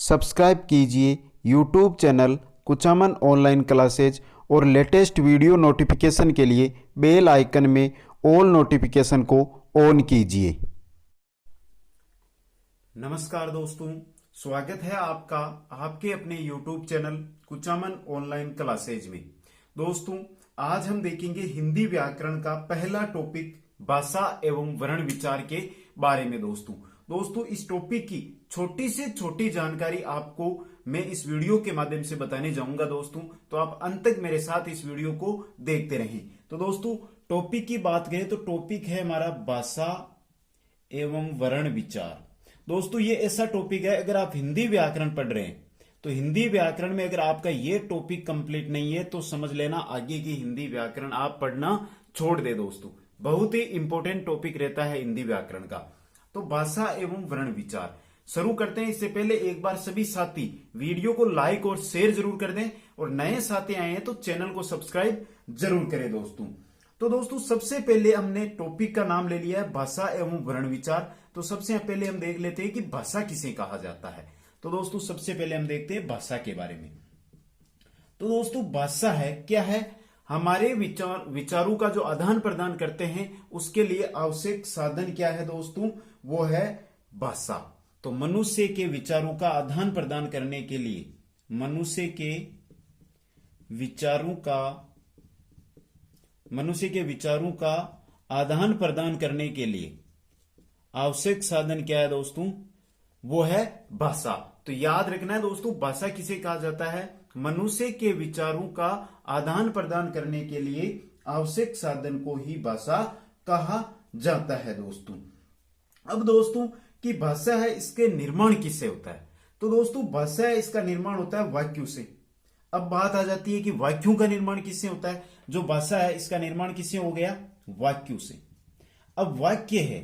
Subscribe कीजिए YouTube channel Kuchaman online classes और latest video notification के लिए बेल आइकन में ऑल नोटिफिकेशन को ऑन कीजिए। नमस्कार दोस्तों, स्वागत है आपका आपके अपने YouTube channel Kuchaman online classes में। दोस्तों, आज हम देखेंगे हिंदी व्याकरण का पहला टॉपिक भाषा एवं वर्ण विचार के बारे में। दोस्तों इस टॉपिक की छोटी से छोटी जानकारी आपको मैं इस वीडियो के माध्यम से बताने जाऊंगा दोस्तों, तो आप अंत तक मेरे साथ इस वीडियो को देखते रहें। तो दोस्तों, टॉपिक की बात करें तो टॉपिक है हमारा भाषा एवं वर्ण विचार। दोस्तों, ये ऐसा टॉपिक है, अगर आप हिंदी व्याकरण पढ़ रहे हैं तो हिंदी व्याकरण में अगर आपका ये टॉपिक कंप्लीट नहीं है तो समझ लेना आगे की हिंदी व्याकरण आप पढ़ना छोड़ दे। दोस्तों, बहुत ही इंपॉर्टेंट टॉपिक रहता है हिंदी व्याकरण का। तो भाषा एवं वर्ण विचार शुरू करते हैं। इससे पहले एक बार सभी साथी वीडियो को लाइक और शेयर जरूर कर दें, और नए साथी आए हैं तो चैनल को सब्सक्राइब जरूर करें दोस्तों। तो दोस्तों, सबसे पहले हमने टॉपिक का नाम ले लिया है भाषा एवं वर्ण विचार। तो सबसे पहले हम देख लेते हैं कि भाषा किसे कहा जाता है। तो दोस्तों, सबसे पहले हम देखते हैं भाषा के बारे में। तो दोस्तों, भाषा है क्या है? हमारे विचारों का जो आदान प्रदान करते हैं उसके लिए आवश्यक साधन क्या है दोस्तों? वो है भाषा। तो मनुष्य के विचारों का आदान प्रदान करने के लिए, मनुष्य के विचारों का आदान प्रदान करने के लिए आवश्यक साधन क्या है दोस्तों? वो है भाषा। तो याद रखना है दोस्तों, भाषा किसे कहा जाता है? मनुष्य के विचारों का आदान प्रदान करने के लिए आवश्यक साधन को ही भाषा कहा जाता है दोस्तों। अब दोस्तों, कि भाषा है इसके निर्माण किससे होता है? तो दोस्तों, भाषा है इसका निर्माण होता है वाक्यों से। अब बात आ जाती है कि वाक्यों का निर्माण किससे होता है? जो भाषा है इसका निर्माण किससे हो गया? वाक्यों से। अब वाक्य है,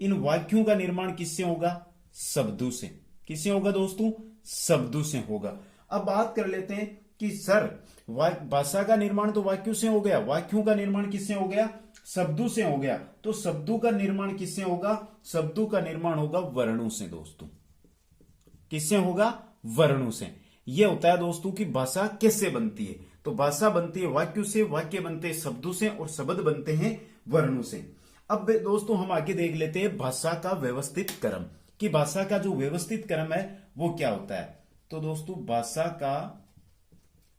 इन वाक्यों का निर्माण किससे होगा? शब्दों से। किससे होगा दोस्तों? शब्दों से होगा। अब बात कर लेते हैं कि सर भाषा का निर्माण तो वाक्यों से हो गया, वाक्यों का निर्माण किससे हो गया? शब्दों से हो गया। तो शब्दों का निर्माण किससे होगा? शब्दों का निर्माण होगा वर्णों से दोस्तों। किससे होगा? वर्णों से। यह होता है दोस्तों कि भाषा कैसे बनती है। तो भाषा बनती है वाक्यों से, वाक्य बनते हैं शब्दों से, और शब्द बनते हैं वर्णों से। अब दोस्तों, हम आगे देख लेते हैं भाषा का व्यवस्थित क्रम, कि भाषा का जो व्यवस्थित क्रम है वो क्या होता है। तो दोस्तों, भाषा का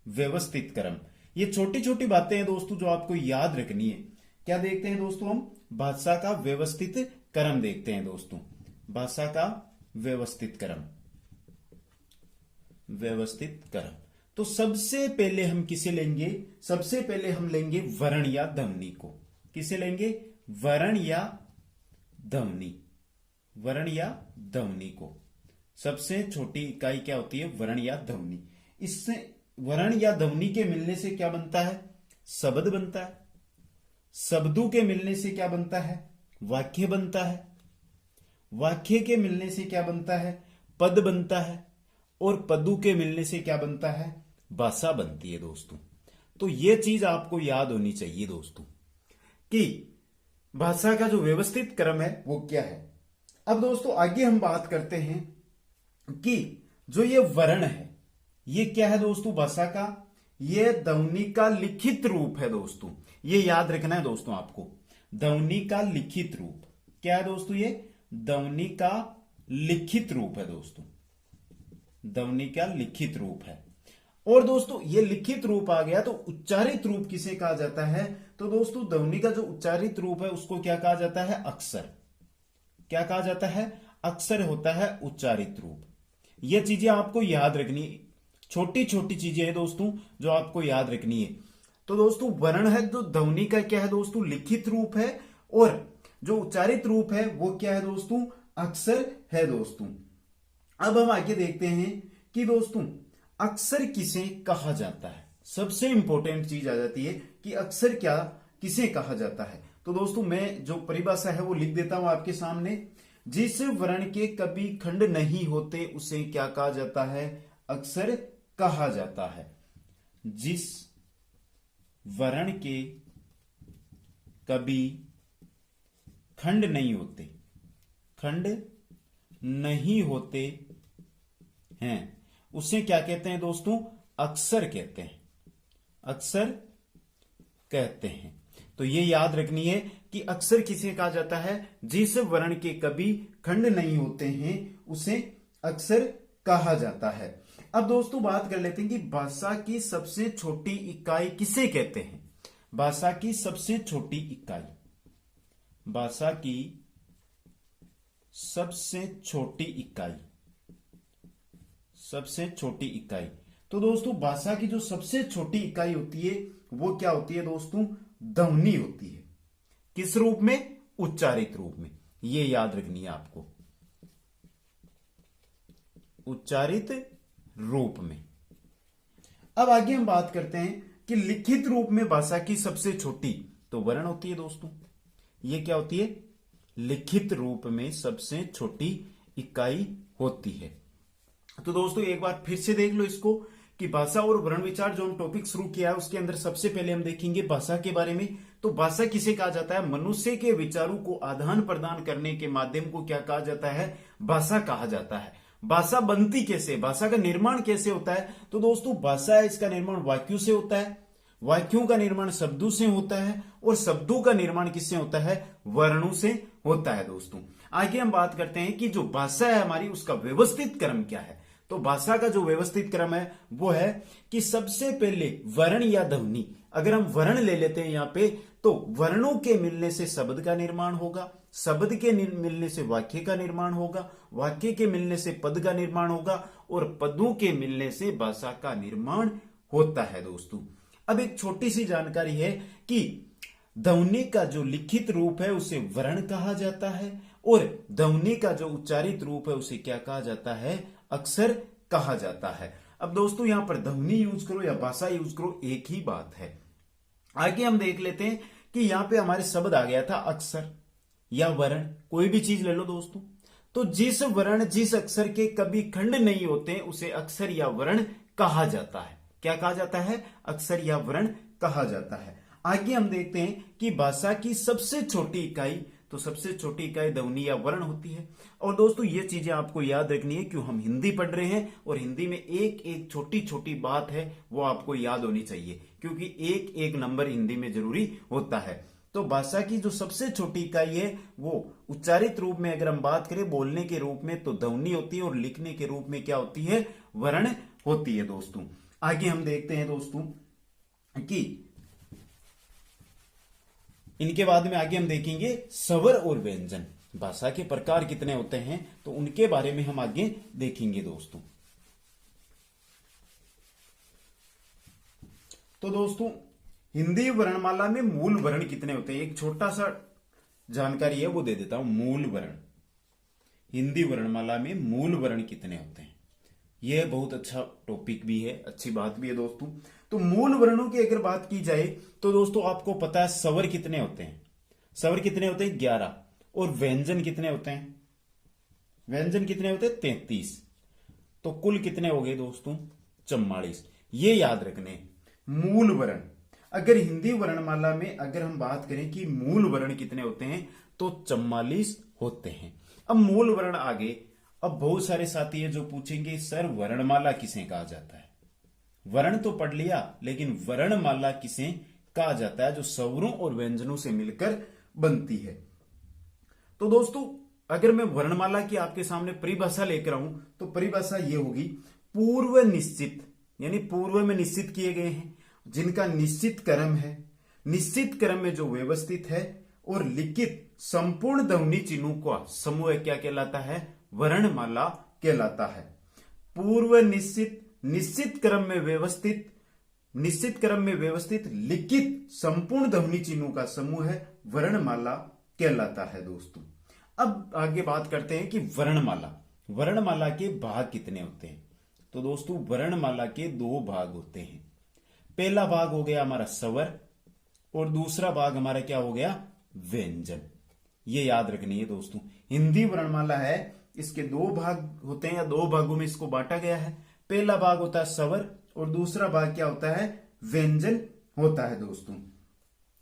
व्यवस्थित क्रम, ये छोटी छोटी बातें हैं दोस्तों जो आपको याद रखनी है। क्या देखते हैं दोस्तों? हम भाषा का व्यवस्थित क्रम देखते हैं दोस्तों। भाषा का व्यवस्थित क्रम, तो सबसे पहले हम किसे लेंगे? सबसे पहले हम लेंगे वर्ण या ध्वनि को। किसे लेंगे? वर्ण या ध्वनि, वर्ण या ध्वनि को। सबसे छोटी इकाई क्या होती है? वर्ण या ध्वनि। इससे वर्ण या ध्वनि के मिलने से क्या बनता है? शब्द बनता है। शब्दों के मिलने से क्या बनता है? वाक्य बनता है। वाक्य के मिलने से क्या बनता है? पद बनता है। और पदों के मिलने से क्या बनता है? भाषा बनती है दोस्तों। तो यह चीज आपको याद होनी चाहिए दोस्तों, कि भाषा का जो व्यवस्थित क्रम है वो क्या है। अब दोस्तों, आगे हम बात करते हैं कि जो ये वर्ण है ये क्या है दोस्तों? भाषा का ये ध्वनि का लिखित रूप है दोस्तों। ये याद रखना है दोस्तों आपको। ध्वनि का लिखित रूप क्या है दोस्तों? ये ध्वनि का लिखित रूप है दोस्तों। ध्वनि का लिखित रूप है। और दोस्तों, ये लिखित रूप आ गया तो उच्चारित रूप किसे कहा जाता है? तो दोस्तों, ध्वनि का जो उच्चारित रूप है उसको क्या कहा जाता है? अक्षर। क्या कहा जाता है? अक्षर होता है उच्चारित रूप। ये चीजें आपको याद रखनी, छोटी छोटी चीजें हैं दोस्तों जो आपको याद रखनी है। तो दोस्तों, वर्ण है जो ध्वनि का क्या है दोस्तों? लिखित रूप है, और जो उच्चारित रूप है वो क्या है दोस्तों? अक्षर है दोस्तों। अब हम आगे देखते हैं कि दोस्तों, अक्षर किसे कहा जाता है। सबसे इंपॉर्टेंट चीज आ जाती है कि अक्षर क्या किसे कहा जाता है। तो दोस्तों, मैं जो परिभाषा है वो लिख देता हूं आपके सामने। जिस वर्ण के कभी खंड नहीं होते उसे क्या कहा जाता है? अक्षर कहा जाता है। जिस वर्ण के कभी खंड नहीं होते हैं उसे क्या कहते हैं दोस्तों? अक्षर कहते हैं, अक्षर कहते हैं। तो ये याद रखनी है कि अक्षर किसे कहा जाता है? जिस वर्ण के कभी खंड नहीं होते हैं उसे अक्षर कहा जाता है। अब दोस्तों बात कर लेते हैं कि भाषा की सबसे छोटी इकाई किसे कहते हैं? भाषा की सबसे छोटी इकाई, भाषा की सबसे छोटी इकाई, सबसे छोटी इकाई। तो दोस्तों भाषा की जो सबसे छोटी इकाई होती है वो क्या होती है दोस्तों? ध्वनि होती है। किस रूप में? उच्चारित रूप में। ये याद रखनी है आपको, उच्चारित रूप में। अब आगे हम बात करते हैं कि लिखित रूप में भाषा की सबसे छोटी तो वर्ण होती है दोस्तों। ये क्या होती है? लिखित रूप में सबसे छोटी इकाई होती है। तो दोस्तों एक बार फिर से देख लो इसको कि भाषा और वर्ण विचार जो हम टॉपिक शुरू किया है उसके अंदर सबसे पहले हम देखेंगे भाषा के बारे में। तो भाषा किसे कहा जाता है? मनुष्य के विचारों को आदान प्रदान करने के माध्यम को क्या कहा जाता है? भाषा कहा जाता है। भाषा बनती कैसे? भाषा का निर्माण कैसे होता है? तो दोस्तों भाषा है इसका निर्माण वाक्यों से होता है, वाक्यों का निर्माण शब्दों से होता है और शब्दों का निर्माण किससे होता है? वर्णों से होता है दोस्तों। आगे हम बात करते हैं कि जो भाषा है हमारी उसका व्यवस्थित क्रम क्या है। तो भाषा का जो व्यवस्थित क्रम है वो है कि सबसे पहले वर्ण या ध्वनि, अगर हम वर्ण ले लेते हैं यहां पे, तो वर्णों के मिलने से शब्द का निर्माण होगा, शब्द के मिलने से वाक्य का निर्माण होगा, वाक्य के मिलने से पद का निर्माण होगा और पदों के मिलने से भाषा का निर्माण होता है दोस्तों। अब एक छोटी सी जानकारी है कि ध्वनि का जो लिखित रूप है उसे वर्ण कहा जाता है और ध्वनि का जो उच्चारित रूप है उसे क्या कहा जाता है? अक्षर कहा जाता है। अब दोस्तों यहां पर ध्वनि यूज करो या भाषा यूज करो एक ही बात है। आगे हम देख लेते हैं कि यहां पे हमारे शब्द आ गया था अक्षर या वर्ण, कोई भी चीज ले लो दोस्तों। तो जिस वर्ण जिस अक्षर के कभी खंड नहीं होते उसे अक्षर या वर्ण कहा जाता है। क्या कहा जाता है? अक्षर या वर्ण कहा जाता है। आगे हम देखते हैं कि भाषा की सबसे छोटी इकाई, तो सबसे छोटी इकाई ध्वनि या वर्ण होती है। और दोस्तों ये चीजें आपको याद रखनी है क्यों हम हिंदी पढ़ रहे हैं और हिंदी में एक एक छोटी छोटी बात है वो आपको याद होनी चाहिए क्योंकि एक एक नंबर हिंदी में जरूरी होता है। तो भाषा की जो सबसे छोटी इकाई है वो उच्चारित रूप में अगर हम बात करें बोलने के रूप में तो ध्वनि होती है और लिखने के रूप में क्या होती है? वर्ण होती है दोस्तों। आगे हम देखते हैं दोस्तों कि इनके बाद में आगे हम देखेंगे स्वर और व्यंजन, भाषा के प्रकार कितने होते हैं तो उनके बारे में हम आगे देखेंगे दोस्तों। तो दोस्तों हिंदी वर्णमाला में मूल वर्ण कितने होते हैं? एक छोटा सा जानकारी है वो दे देता हूं। मूल वर्ण, हिंदी वर्णमाला में मूल वर्ण कितने होते हैं? यह बहुत अच्छा टॉपिक भी है, अच्छी बात भी है दोस्तों। तो मूल वर्णों की अगर बात की जाए तो दोस्तों आपको पता है स्वर कितने होते हैं? स्वर कितने होते हैं? 11। और व्यंजन कितने होते हैं? व्यंजन कितने होते हैं? 33। तो कुल कितने हो गए दोस्तों? 44। ये याद रखने मूल वर्ण। अगर हिंदी वर्णमाला में अगर हम बात करें कि मूल वर्ण कितने होते हैं तो 44 होते हैं। अब मूल वर्ण आगे, अब बहुत सारे साथी है जो पूछेंगे सर वर्णमाला किसे कहा जाता है? वर्ण तो पढ़ लिया लेकिन वर्णमाला किसे कहा जाता है जो स्वरों और व्यंजनों से मिलकर बनती है? तो दोस्तों अगर मैं वर्णमाला की आपके सामने परिभाषा लेकर आऊं तो परिभाषा ये होगी, पूर्व निश्चित, यानी पूर्व में निश्चित किए गए हैं जिनका निश्चित क्रम है, निश्चित क्रम में जो व्यवस्थित है और लिखित संपूर्ण ध्वनि चिन्हों का समूह क्या कहलाता है? वर्णमाला कहलाता है। पूर्व निश्चित, निश्चित क्रम में व्यवस्थित, निश्चित क्रम में व्यवस्थित लिखित संपूर्ण ध्वनि चिन्हों का समूह है वर्णमाला कहलाता है दोस्तों। अब आगे बात करते हैं कि वर्णमाला, वर्णमाला के भाग कितने होते हैं? तो दोस्तों वर्णमाला के 2 भाग होते हैं। पहला भाग हो गया हमारा स्वर और दूसरा भाग हमारा क्या हो गया? व्यंजन। ये याद रखनी है दोस्तों। हिंदी वर्णमाला है, इसके 2 भाग होते हैं या 2 भागों में इसको बांटा गया है। पहला भाग होता है स्वर और दूसरा भाग क्या होता है? व्यंजन होता है दोस्तों।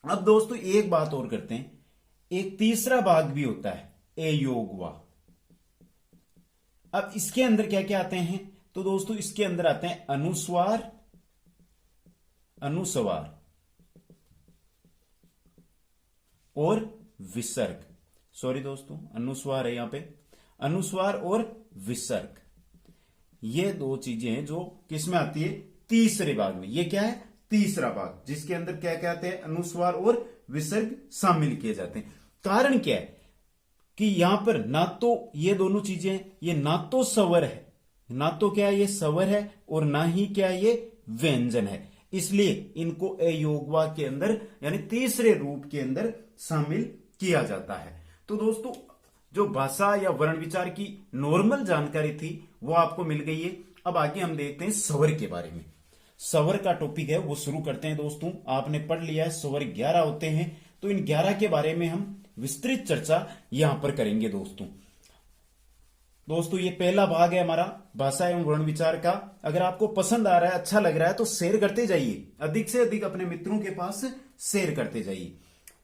अब दोस्तों एक बात और करते हैं, एक तीसरा भाग भी होता है अयोगवा। अब इसके अंदर क्या क्या आते हैं? तो दोस्तों इसके अंदर आते हैं अनुस्वार, अनुस्वार और विसर्ग। सॉरी दोस्तों, अनुस्वार है यहां पे, अनुस्वार और विसर्ग, ये दो चीजें हैं जो किसमें आती है, तीसरे भाग में। ये क्या है, तीसरा भाग, जिसके अंदर क्या कहते हैं, अनुस्वार और विसर्ग शामिल किए जाते हैं। कारण क्या है कि यहां पर ना तो ये दोनों चीजें, ये ना तो स्वर है, ना तो क्या है ये स्वर है, और ना ही क्या है ये व्यंजन है, इसलिए इनको अयोगवा के अंदर यानी तीसरे रूप के अंदर शामिल किया जाता है। तो दोस्तों जो भाषा या वर्ण विचार की नॉर्मल जानकारी थी वो आपको मिल गई है। अब आगे हम देखते हैं स्वर के बारे में। स्वर का टॉपिक है वो शुरू करते हैं दोस्तों। आपने पढ़ लिया है स्वर 11 होते हैं, तो इन 11 के बारे में हम विस्तृत चर्चा यहां पर करेंगे दोस्तों। दोस्तों ये पहला भाग है हमारा भाषा एवं वर्ण विचार का। अगर आपको पसंद आ रहा है, अच्छा लग रहा है, तो शेयर करते जाइए, अधिक से अधिक अपने मित्रों के पास शेयर करते जाइए।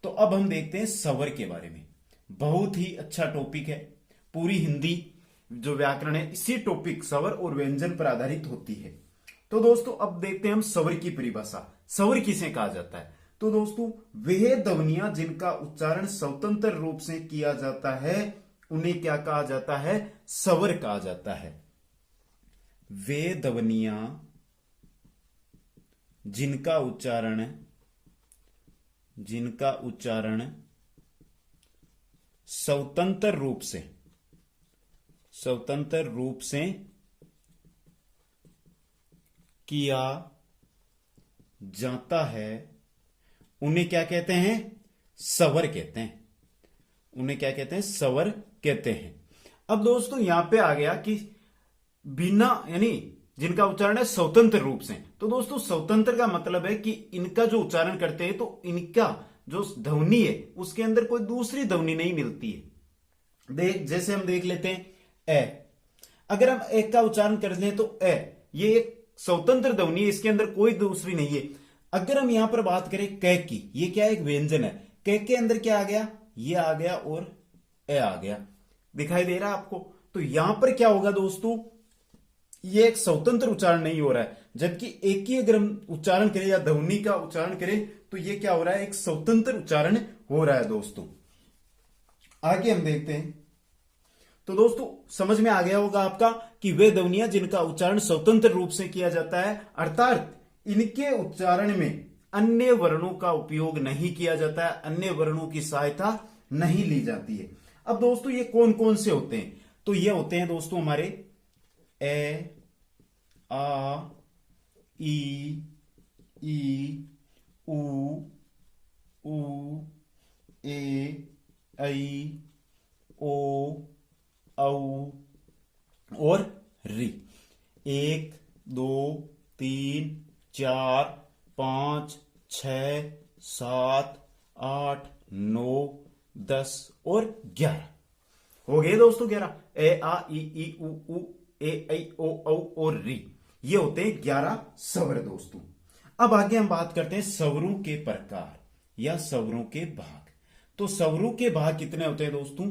तो अब हम देखते हैं स्वर के बारे में। बहुत ही अच्छा टॉपिक है, पूरी हिंदी जो व्याकरण है इसी टॉपिक स्वर और व्यंजन पर आधारित होती है। तो दोस्तों अब देखते हैं हम स्वर की परिभाषा। स्वर किसे कहा जाता है, तो दोस्तों वह ध्वनियां जिनका उच्चारण स्वतंत्र रूप से किया जाता है उन्हें क्या कहा जाता है, स्वर कहा जाता है। वे ध्वनियां जिनका उच्चारण स्वतंत्र रूप से किया जाता है उन्हें क्या कहते हैं, स्वर कहते हैं। उन्हें क्या कहते हैं, स्वर कहते हैं। अब दोस्तों यहां पे आ गया कि बिना यानी जिनका उच्चारण है स्वतंत्र रूप से। तो दोस्तों स्वतंत्र का मतलब है कि इनका जो उच्चारण करते हैं तो इनका जो ध्वनि है उसके अंदर कोई दूसरी ध्वनि नहीं मिलती है। जैसे हम देख लेते हैं ए, अगर हम ए का उच्चारण कर लें तो ए, ये एक स्वतंत्र ध्वनि है, इसके अंदर कोई दूसरी नहीं है। अगर हम यहां पर बात करें क की, ये क्या एक व्यंजन है, क के अंदर क्या आ गया, ये आ गया और ए आ गया, दिखाई दे रहा है आपको। तो यहां पर क्या होगा दोस्तों, ये एक स्वतंत्र उच्चारण नहीं हो रहा है, जबकि एक ही अगर हम उच्चारण करें या ध्वनि का उच्चारण करें तो ये क्या हो रहा है, एक स्वतंत्र उच्चारण हो रहा है दोस्तों। आगे हम देखते हैं। तो दोस्तों समझ में आ गया होगा आपका कि वे ध्वनियां जिनका उच्चारण स्वतंत्र रूप से किया जाता है, अर्थात इनके उच्चारण में अन्य वर्णों का उपयोग नहीं किया जाता है, अन्य वर्णों की सहायता नहीं ली जाती है। अब दोस्तों ये कौन कौन से होते हैं, तो ये होते हैं दोस्तों हमारे ए, आ, ई, उ, ए, ऐ, ओ, औ और री। 1, 2, 3, 4, 5, 6, 7, 8, 9, 10 और 11 हो गए दोस्तों। 11 ए, आ, ई, उ, ए, ऐ, ओ, औ और री, ये होते हैं 11 स्वर दोस्तों। अब आगे हम बात करते हैं स्वरों के प्रकार या स्वरों के भाग। तो स्वरों के भाग कितने होते हैं दोस्तों,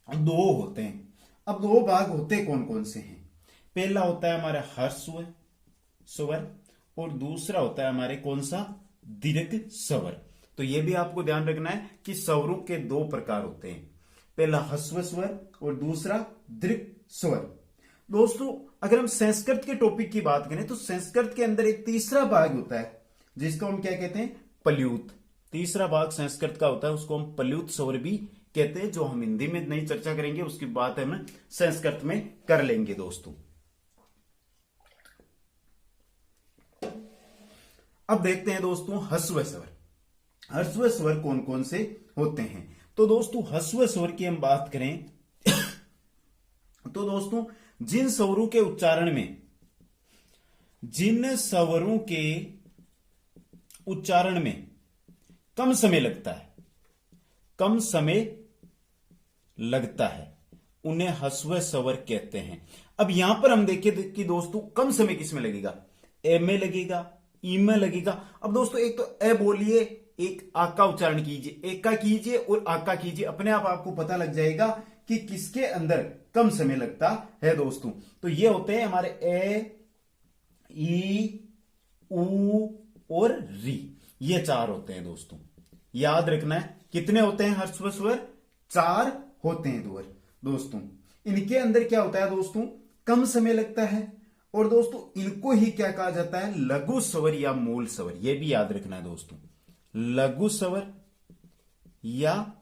2 होते हैं। अब 2 भाग होते कौन कौन से हैं, पहला होता है हमारा ह्रस्व स्वर और दूसरा होता है हमारे कौन सा, दीर्घ स्वर। तो यह भी आपको ध्यान रखना है कि स्वरों के 2 प्रकार होते हैं, पहला ह्रस्व स्वर और दूसरा दीर्घ स्वर। दोस्तों अगर हम संस्कृत के टॉपिक की बात करें तो संस्कृत के अंदर एक तीसरा भाग होता है जिसको हम क्या कहते हैं, पल्यूत। तीसरा भाग संस्कृत का होता है, उसको हम पल्यूत स्वर भी कहते हैं, जो हम हिंदी में नहीं चर्चा करेंगे, उसकी बात हम संस्कृत में कर लेंगे दोस्तों। अब देखते हैं दोस्तों ह्रस्व स्वर। ह्रस्व स्वर कौन कौन से होते हैं, तो दोस्तों ह्रस्व स्वर की हम बात करें तो दोस्तों जिन स्वरों के उच्चारण में कम समय लगता है उन्हें ह्रस्व स्वर कहते हैं। अब यहां पर हम देखें कि दोस्तों कम समय किसमें लगेगा, ए में लगेगा, ई में लगेगा। अब दोस्तों एक तो ए बोलिए, एक आ का उच्चारण कीजिए, एक का कीजिए और आ का कीजिए, अपने आप आपको पता लग जाएगा कि किसके अंदर कम समय लगता है दोस्तों। तो ये होते हैं हमारे ए, ई, उ और री, ये 4 होते हैं दोस्तों। याद रखना है कितने होते हैं ह्रस्व स्वर, 4 होते हैं दोस्तों। इनके अंदर क्या होता है दोस्तों, कम समय लगता है। और दोस्तों इनको ही क्या कहा जाता है, लघु स्वर या मूल स्वर, ये भी याद रखना है दोस्तों। लघु स्वर या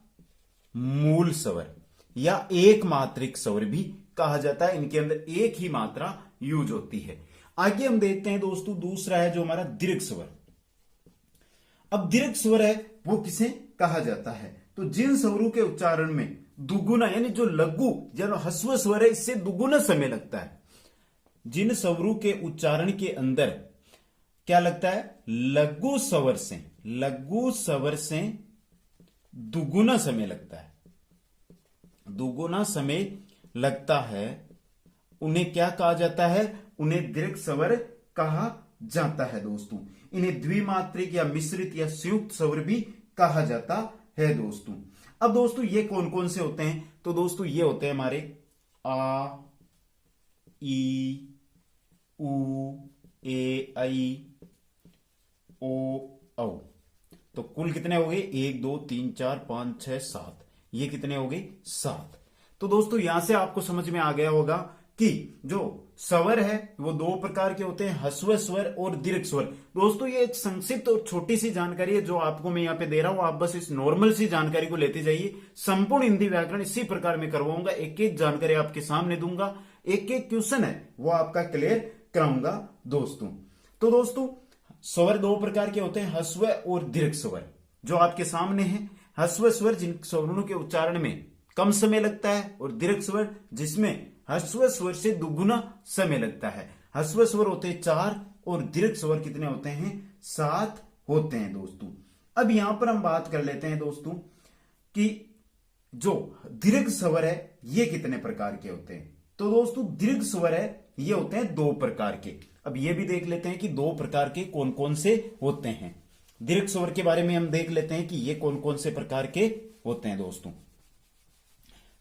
मूल स्वर या एक मात्रिक स्वर भी कहा जाता है। इनके अंदर एक ही मात्रा यूज होती है। आगे हम देखते हैं दोस्तों, दूसरा है जो हमारा दीर्घ स्वर। अब दीर्घ स्वर है वो किसे कहा जाता है, तो जिन स्वरों के उच्चारण में दुगुना यानी जो लघु जो ह्रस्व स्वर है इससे दुगुना समय लगता है, जिन स्वरों के उच्चारण के अंदर क्या लगता है, लघु स्वर से दुगुना समय लगता है, दुगुना समय लगता है, उन्हें क्या कहा जाता है, उन्हें दीर्घ स्वर कहा जाता है दोस्तों। इन्हें द्विमात्रिक या मिश्रित या संयुक्त स्वर भी कहा जाता है दोस्तों। अब दोस्तों ये कौन कौन से होते हैं, तो दोस्तों ये होते हैं हमारे आ, ई, उ, ए, आई, ओ, औ। तो कुल कितने हो गए, 1 2 3 4 5 6 7, ये कितने हो गए, 7। तो दोस्तों यहां से आपको समझ में आ गया होगा कि जो स्वर है वो 2 प्रकार के होते हैं, ह्रस्व स्वर और दीर्घ स्वर। दोस्तों ये एक संक्षिप्त और छोटी सी जानकारी है जो आपको मैं यहाँ पे दे रहा हूं, आप बस इस नॉर्मल सी जानकारी को लेते जाइए। संपूर्ण हिंदी व्याकरण इसी प्रकार में करवाऊंगा, एक एक जानकारी आपके सामने दूंगा, एक एक क्वेश्चन है वो आपका क्लियर कराऊंगा दोस्तों। तो दोस्तों स्वर 2 प्रकार के होते हैं, ह्रस्व और दीर्घ स्वर, जो आपके सामने है। ह्रस्व स्वर जिन स्वरों के उच्चारण में कम समय लगता है, और दीर्घ स्वर जिसमें ह्रस्व स्वर से दुगुना समय लगता है। ह्रस्व स्वर होते हैं 4 और दीर्घ स्वर कितने होते हैं, 7 होते हैं दोस्तों। अब यहां पर हम बात कर लेते हैं दोस्तों कि जो दीर्घ स्वर है ये कितने प्रकार के होते हैं। तो दोस्तों दीर्घ स्वर है ये होते हैं 2 प्रकार के। अब ये भी देख लेते हैं कि 2 प्रकार के कौन कौन से होते हैं। दीर्घ स्वर के बारे में हम देख लेते हैं कि ये कौन कौन से प्रकार के होते हैं दोस्तों।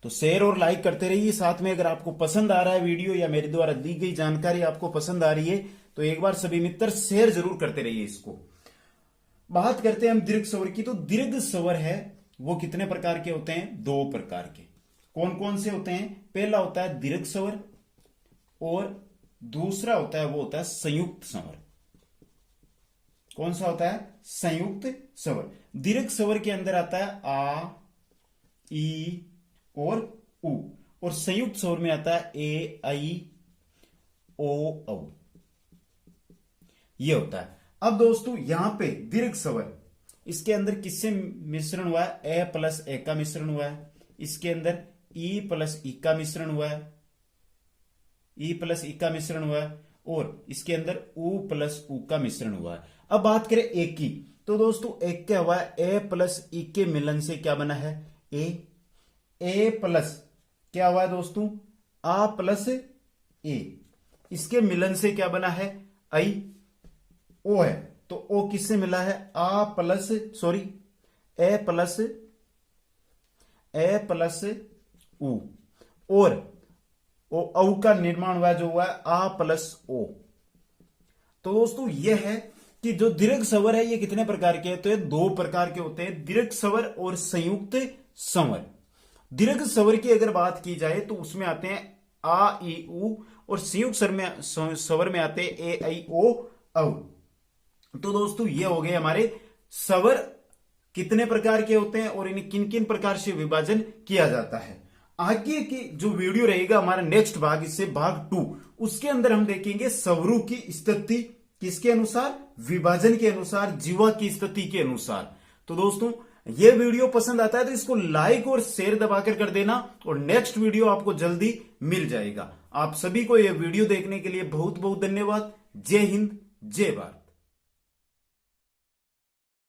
तो शेयर और लाइक करते रहिए, साथ में अगर आपको पसंद आ रहा है वीडियो या मेरे द्वारा दी गई जानकारी आपको पसंद आ रही है तो एक बार सभी मित्र शेयर जरूर करते रहिए इसको। बात करते हैं हम दीर्घ स्वर की। तो दीर्घ स्वर है वो कितने प्रकार के होते हैं, 2 प्रकार के। कौन कौन से होते हैं, पहला होता है दीर्घ स्वर और दूसरा होता है वो होता है संयुक्त स्वर। कौन सा होता है, संयुक्त स्वर। दीर्घ स्वर के अंदर आता है आ, ई और उ, और संयुक्त स्वर में आता है ए, आई, ओ, औ, ये होता है। अब दोस्तों यहां पे दीर्घ स्वर इसके अंदर किससे मिश्रण हुआ है, ए प्लस ए का मिश्रण हुआ है, इसके अंदर ई प्लस ई का मिश्रण हुआ है, ई प्लस ई का मिश्रण हुआ है, और इसके अंदर उ प्लस उ का मिश्रण हुआ है। अब बात करें एक की, तो दोस्तों एक क्या हुआ है, ए प्लस ई के मिलन से क्या बना है, ए प्लस क्या हुआ है दोस्तों, आ प्लस ए, इसके मिलन से क्या बना है, आई, ओ है। तो ओ किससे मिला है, आ प्लस सॉरी ए प्लस उ, और ओ औ का निर्माण हुआ जो हुआ है आ प्लस ओ। तो दोस्तों यह है कि जो दीर्घ स्वर है ये कितने प्रकार के होते हैं, 2 प्रकार के होते हैं, दीर्घ स्वर और संयुक्त स्वर। दीर्घ स्वर की अगर बात की जाए तो उसमें आते हैं आ, ई, उ, और संयुक्त स्वर में आते हैं ए, आई, ओ, औ। तो दोस्तों ये हो गए हमारे स्वर कितने प्रकार के होते हैं और इन्हें किन किन प्रकार से विभाजन किया जाता है। आगे की जो वीडियो रहेगा हमारा नेक्स्ट भाग, इससे भाग 2, उसके अंदर हम देखेंगे स्वरों की स्थिति किसके अनुसार, विभाजन के अनुसार, जीवा की स्थिति के अनुसार। तो दोस्तों ये वीडियो पसंद आता है तो इसको लाइक और शेयर दबाकर कर देना, और नेक्स्ट वीडियो आपको जल्दी मिल जाएगा। आप सभी को यह वीडियो देखने के लिए बहुत बहुत धन्यवाद। जय हिंद, जय भारत।